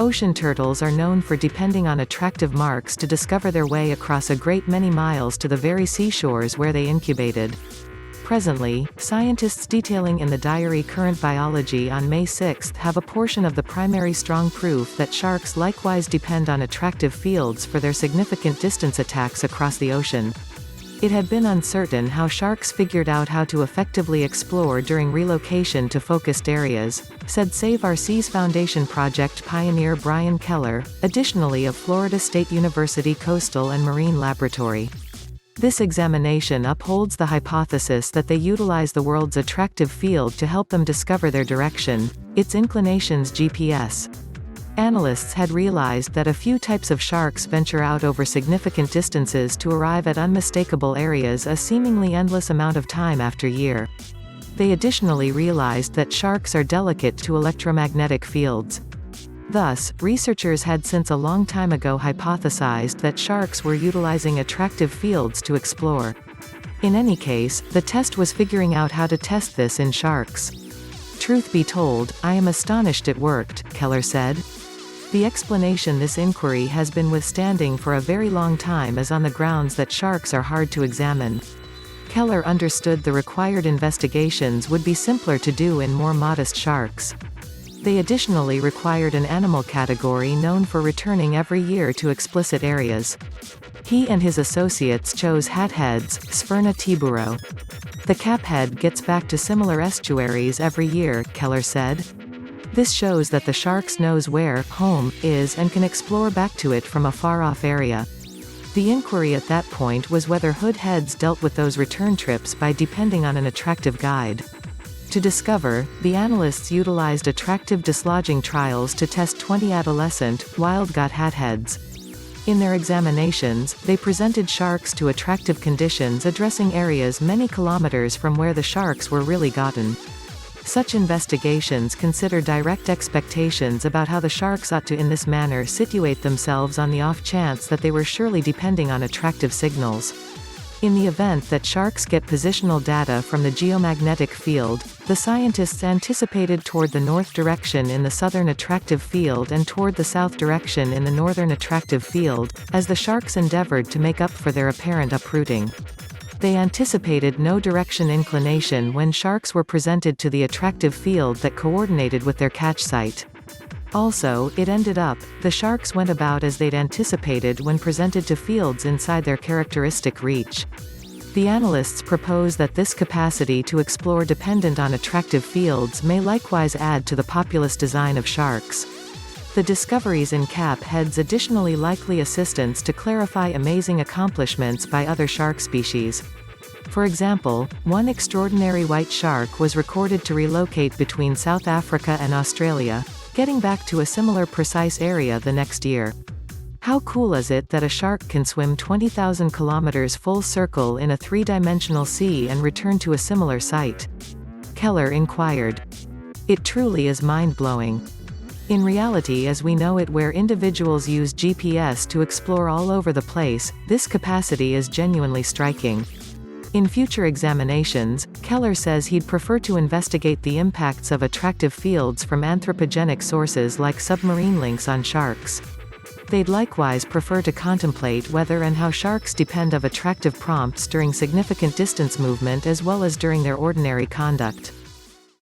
Ocean turtles are known for depending on attractive marks to discover their way across a great many miles to the very seashores where they incubated. Presently, scientists detailing in the diary Current Biology on May 6 have a portion of the primary strong proof that sharks likewise depend on attractive fields for their significant distance attacks across the ocean. It had been uncertain how sharks figured out how to effectively explore during relocation to focused areas, said Save Our Seas Foundation project pioneer Brian Keller, additionally of Florida State University Coastal and Marine Laboratory. This examination upholds the hypothesis that they utilize the world's attractive field to help them discover their direction, its inclination's GPS. Analysts had realized that a few types of sharks venture out over significant distances to arrive at unmistakable areas a seemingly endless amount of time after year. They additionally realized that sharks are delicate to electromagnetic fields. Thus, researchers had since a long time ago hypothesized that sharks were utilizing attractive fields to explore. In any case, the test was figuring out how to test this in sharks. Truth be told, I am astonished it worked, Keller said. The explanation this inquiry has been withstanding for a very long time is on the grounds that sharks are hard to examine. Keller understood the required investigations would be simpler to do in more modest sharks. They additionally required an animal category known for returning every year to explicit areas. He and his associates chose hatheads, Sphyrna tiburo. The caphead gets back to similar estuaries every year, Keller said. This shows that the sharks knows where home is and can explore back to it from a far-off area. The inquiry at that point was whether hoodheads dealt with those return trips by depending on an attractive guide. To discover, the analysts utilized attractive dislodging trials to test 20 adolescent, wild-caught hatheads. In their examinations, they presented sharks to attractive conditions addressing areas many kilometers from where the sharks were really gotten. Such investigations consider direct expectations about how the sharks ought to in this manner situate themselves on the off chance that they were surely depending on attractive signals. In the event that sharks get positional data from the geomagnetic field, the scientists anticipated toward the north direction in the southern attractive field and toward the south direction in the northern attractive field, as the sharks endeavored to make up for their apparent uprooting. They anticipated no direction inclination when sharks were presented to the attractive field that coordinated with their catch site. Also, it ended up, the sharks went about as they'd anticipated when presented to fields inside their characteristic reach. The analysts propose that this capacity to explore dependent on attractive fields may likewise add to the populous design of sharks. The discoveries in capheads additionally likely assistance to clarify amazing accomplishments by other shark species. For example, one extraordinary white shark was recorded to relocate between South Africa and Australia, getting back to a similar precise area the next year. How cool is it that a shark can swim 20,000 kilometers full circle in a three-dimensional sea and return to a similar site? Keller inquired. It truly is mind-blowing. In reality, as we know it, where individuals use GPS to explore all over the place, this capacity is genuinely striking. In future examinations, Keller says he'd prefer to investigate the impacts of attractive fields from anthropogenic sources like submarine links on sharks. They'd likewise prefer to contemplate whether and how sharks depend of attractive prompts during significant distance movement as well as during their ordinary conduct.